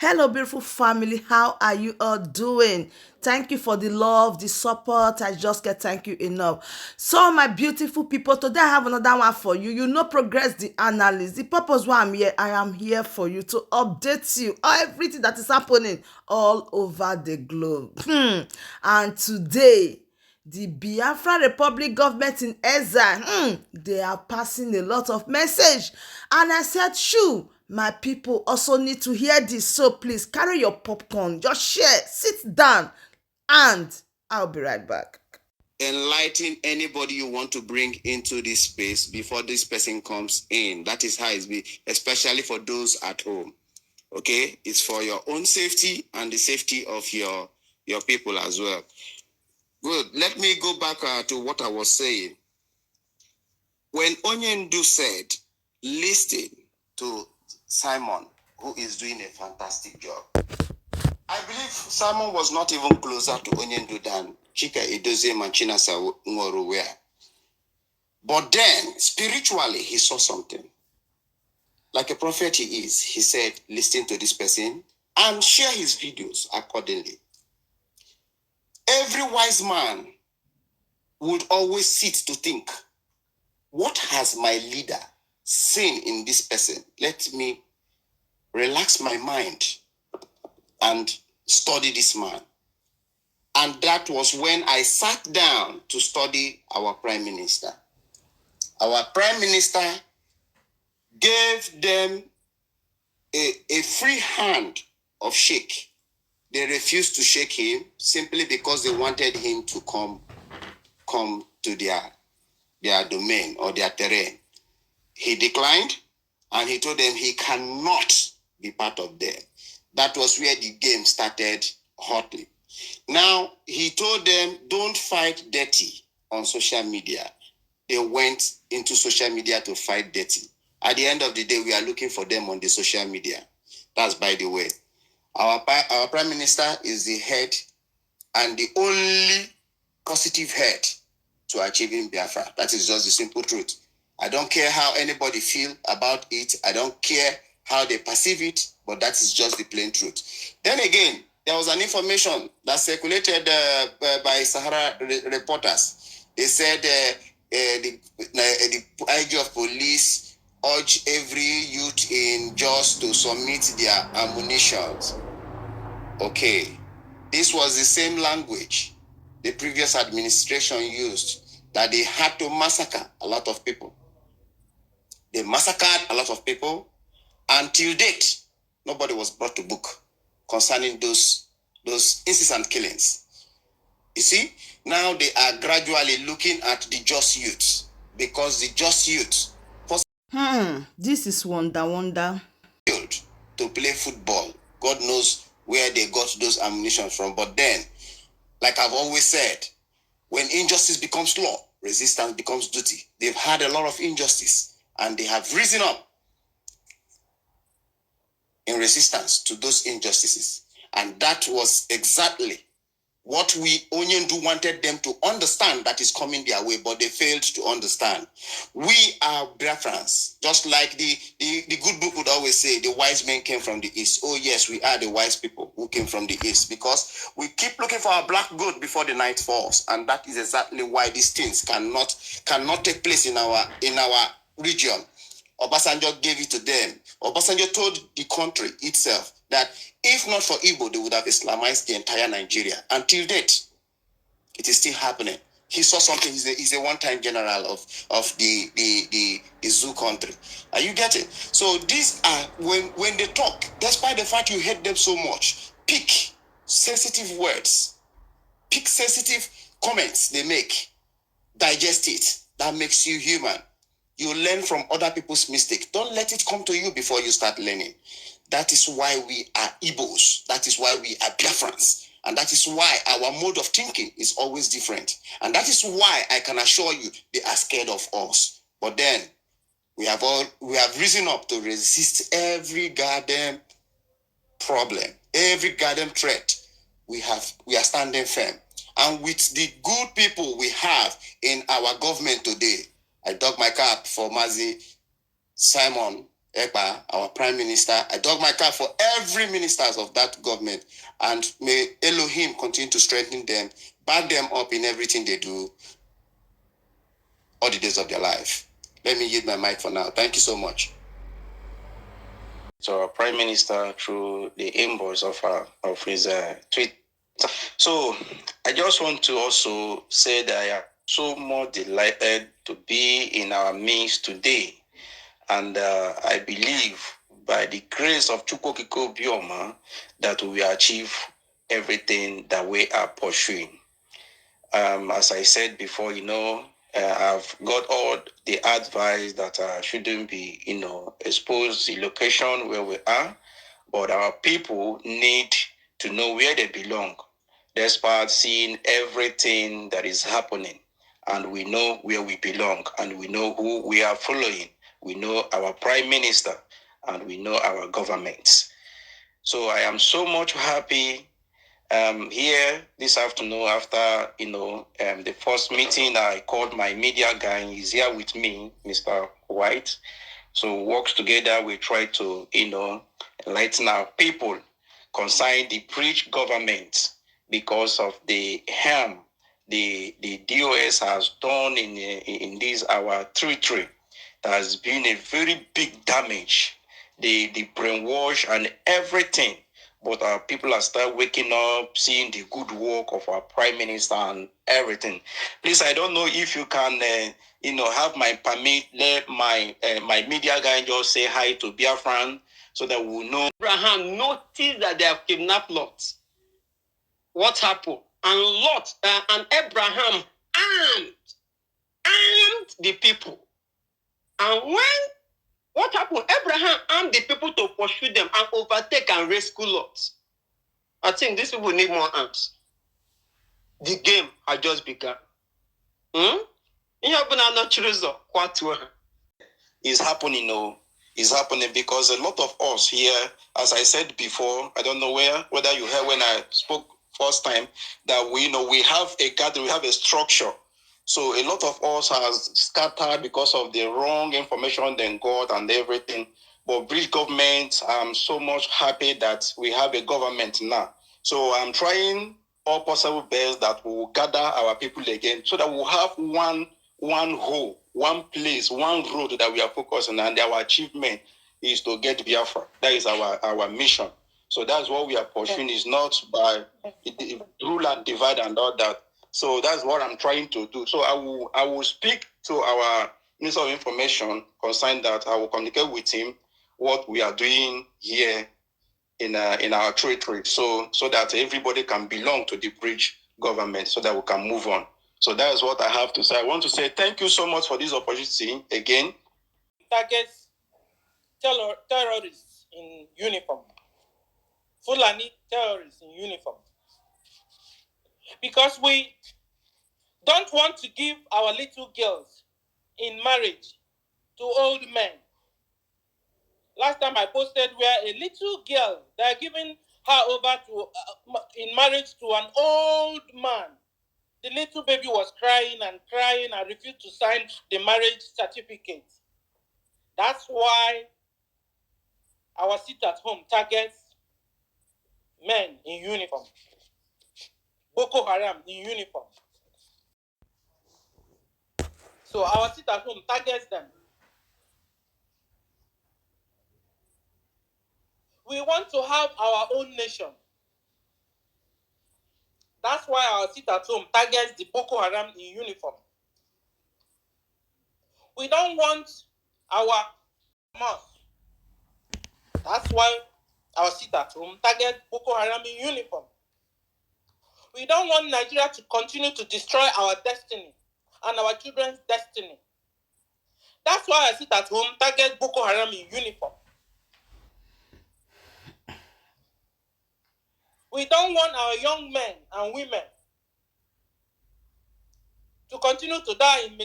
Hello, beautiful family. How are you all doing? Thank you for the love, the support. I just can't thank you enough. So, my beautiful people, today I have another one for you. You know, progress the analyst. The purpose why I'm here, I am here for you to update you on everything that is happening all over the globe. And today, the Biafra Republic government in exile, they are passing a lot of message. And I said, shoo, my people also need to hear this. So please carry your popcorn, just share, sit down, and I'll be right back. Enlighten anybody you want to bring into this space before this person comes in. That is how it's be, especially for those at home. Okay, it's for your own safety and the safety of your people as well. Good. Let me go back to what I was saying. When Onyendu said, listen to Simon, who is doing a fantastic job. I believe Simon was not even closer to Onyendu than Chika Edozie and Chinasa Nworo were. But then, spiritually, he saw something. Like a prophet he is, he said, listen to this person and share his videos accordingly. Every wise man would always sit to think, what has my leader seen in this person? Let me relax my mind and study this man. And that was when I sat down to study our prime minister. Our prime minister gave them a free hand of shake. They refused to shake him simply because they wanted him to come to their domain or their terrain. He declined, and he told them he cannot be part of them. That was where the game started hotly. Now, he told them, don't fight dirty on social media. They went into social media to fight dirty. At the end of the day, we are looking for them on the social media. That's by the way. Our prime minister is the head and the only positive head to achieving Biafra. That is just the simple truth. I don't care how anybody feel about it. I don't care how they perceive it, but that is just the plain truth. Then again, there was an information that circulated by Sahara reporters. They said the IG of police urge every youth in Jos to submit their ammunitions. Okay, this was the same language the previous administration used, that they had to massacre a lot of people. They massacred a lot of people. Until date, nobody was brought to book concerning those incessant killings. You see, now they are gradually looking at the Jos youth, because the Jos youth This is wonder. to play football. God knows where they got those ammunition from. But then, like I've always said, when injustice becomes law, resistance becomes duty. They've had a lot of injustice, and they have risen up in resistance to those injustices. And that was exactly what we Onyendu wanted them to understand, that is coming their way, but they failed to understand. We are Biafrans, just like the good book would always say, the wise men came from the east. Oh yes, we are the wise people who came from the east, because we keep looking for our black goat before the night falls, and that is exactly why these things cannot take place in our region. Obasanjo gave it to them. Obasanjo told the country itself that if not for Igbo, they would have Islamized the entire Nigeria. Until date, it is still happening. He saw something. He's a one-time general of the zoo country. Are you getting? So these are, when they talk, despite the fact you hate them so much, pick sensitive words, pick sensitive comments they make, digest it. That makes you human. You learn from other people's mistakes. Don't let it come to you before you start learning. That is why we are Igbos. That is why we are Biafrans. And that is why our mode of thinking is always different. And that is why I can assure you they are scared of us. But then we have risen up to resist every goddamn problem, every goddamn threat. We are standing firm. And with the good people we have in our government today, I dug my cap for Mazi Simon Ekpa, our Prime Minister. I dug my car for every ministers of that government. And may Elohim continue to strengthen them, back them up in everything they do all the days of their life. Let me yield my mic for now. Thank you so much. So our Prime Minister through the invoice of his tweet. So I just want to also say that I am so much delighted to be in our midst today. And I believe by the grace of Chukwokiko Bioma that we achieve everything that we are pursuing. As I said before, I've got all the advice that shouldn't be, exposed the location where we are, but our people need to know where they belong, despite seeing everything that is happening. And we know where we belong, and we know who we are following. We know our Prime Minister, and we know our governments. So I am so much happy here this afternoon after, the first meeting. I called my media guy. He's here with me, Mr. White. So works together, we try to, enlighten our people concerning the breach government because of the harm the DOS has done in this our territory. There has been a very big damage, the brainwash and everything. But our people are still waking up, seeing the good work of our Prime Minister and everything. Please, I don't know if you can, have my permit. Let my media guy just say hi to Biafran so that we'll know. Abraham noticed that they have kidnapped Lot. What happened? And Lot and Abraham armed the people. And what happened? Abraham armed the people to pursue them and overtake and rescue Lot. I think these people need more arms. The game has just begun. It's happening, It's happening because a lot of us here, as I said before, I don't know whether you heard when I spoke first time, that we have a gathering, we have a structure. So a lot of us has scattered because of the wrong information then got and everything. But British government, I'm so much happy that we have a government now. So I'm trying all possible best that we will gather our people again so that we'll have one whole, one place, one road that we are focusing on, and our achievement is to get Biafra. That is our mission. So that's what we are pursuing. Is not by rule and divide and all that. So that's what I'm trying to do. So I will speak to our Minister of Information concerning that. I will communicate with him what we are doing here in our territory, so that everybody can belong to the bridge government, so that we can move on. So that is what I have to say. I want to say thank you so much for this opportunity again. Targets terrorists in uniform. Fulani terrorists in uniform. Because we don't want to give our little girls in marriage to old men. Last time I posted where a little girl, they're giving her over to in marriage to an old man. The little baby was crying and refused to sign the marriage certificate. That's why our sit at home targets men in uniform. Boko Haram in uniform. So our sit at home targets them. We want to have our own nation. That's why our sit at home targets the Boko Haram in uniform. We don't want our mosque. That's why our sit at home targets Boko Haram in uniform. We don't want Nigeria to continue to destroy our destiny and our children's destiny. That's why I sit at home target Boko Haram in uniform. We don't want our young men and women to continue to die in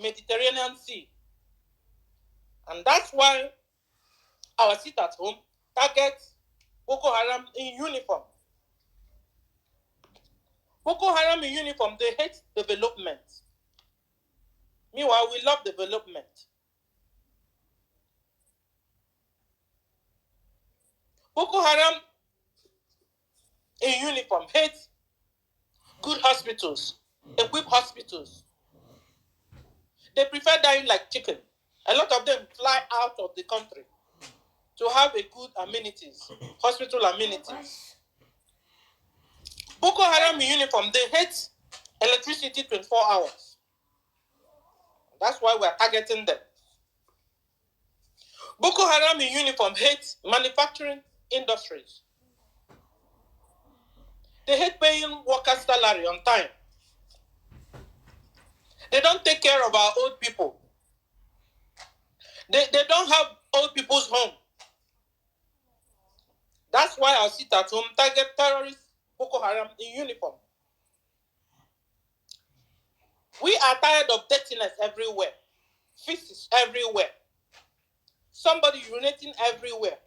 Mediterranean Sea. And that's why our sit at home targets Boko Haram in uniform. Boko Haram in uniform, they hate development. Meanwhile, we love development. Boko Haram in uniform hate good hospitals, equipped hospitals. They prefer dying like chicken. A lot of them fly out of the country to have a good amenities, hospital amenities. Boko Haram in uniform, they hate electricity 24 hours. That's why we're targeting them. Boko Haram in uniform hates manufacturing industries. They hate paying workers' salary on time. They don't take care of our old people. They don't have old people's home. That's why our sit at home target terrorists, Boko Haram in uniform. We are tired of dirtiness everywhere. Feces everywhere. Somebody urinating everywhere.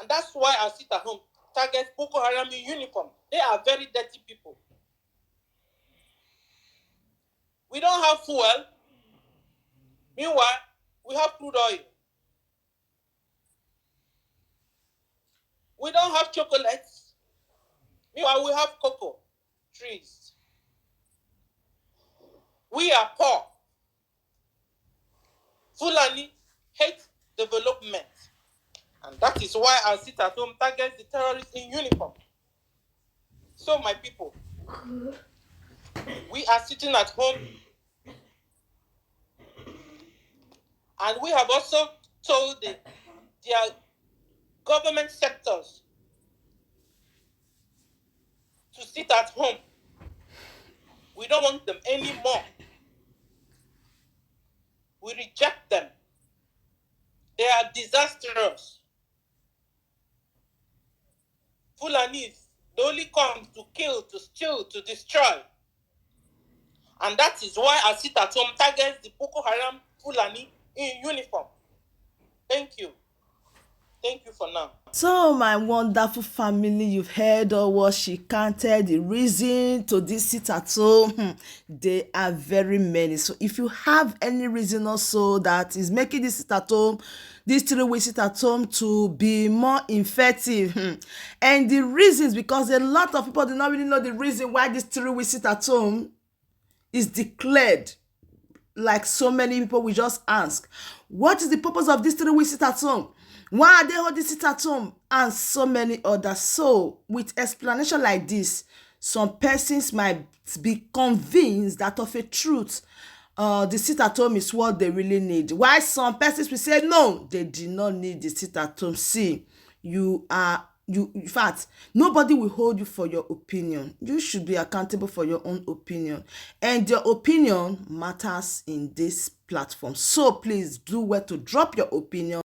And that's why our sit at home target Boko Haram in uniform. They are very dirty people. We don't have fuel. Meanwhile, we have crude oil. We don't have chocolates. Meanwhile, we have cocoa trees. We are poor. Fulani hate development. And that is why our sit at home targets the terrorists in uniform. So, my people, we are sitting at home, and we have also told their government sectors to sit at home. We don't want them anymore. We reject them. They are disastrous. Fulanis, they only come to kill, to steal, to destroy. And that is why I sit at home targets the Boko Haram Fulani in uniform. Thank you. Thank you for now. So, my wonderful family, you've heard all what she counted, the reason to this sit at home. They are very many. So, if you have any reason also that is making this sit at home, this 3 week sit at home to be more effective, and the reasons, because a lot of people do not really know the reason why this 3 week sit at home is declared. Like so many people will just ask, what is the purpose of this 3 week sit at home? Why are they holding sit at home? And so many others. So, with explanation like this, some persons might be convinced that of a truth, the sit at home is what they really need. While some persons will say, no, they do not need the sit at home. See, in fact, nobody will hold you for your opinion. You should be accountable for your own opinion, and your opinion matters in this platform. So please do well to drop your opinion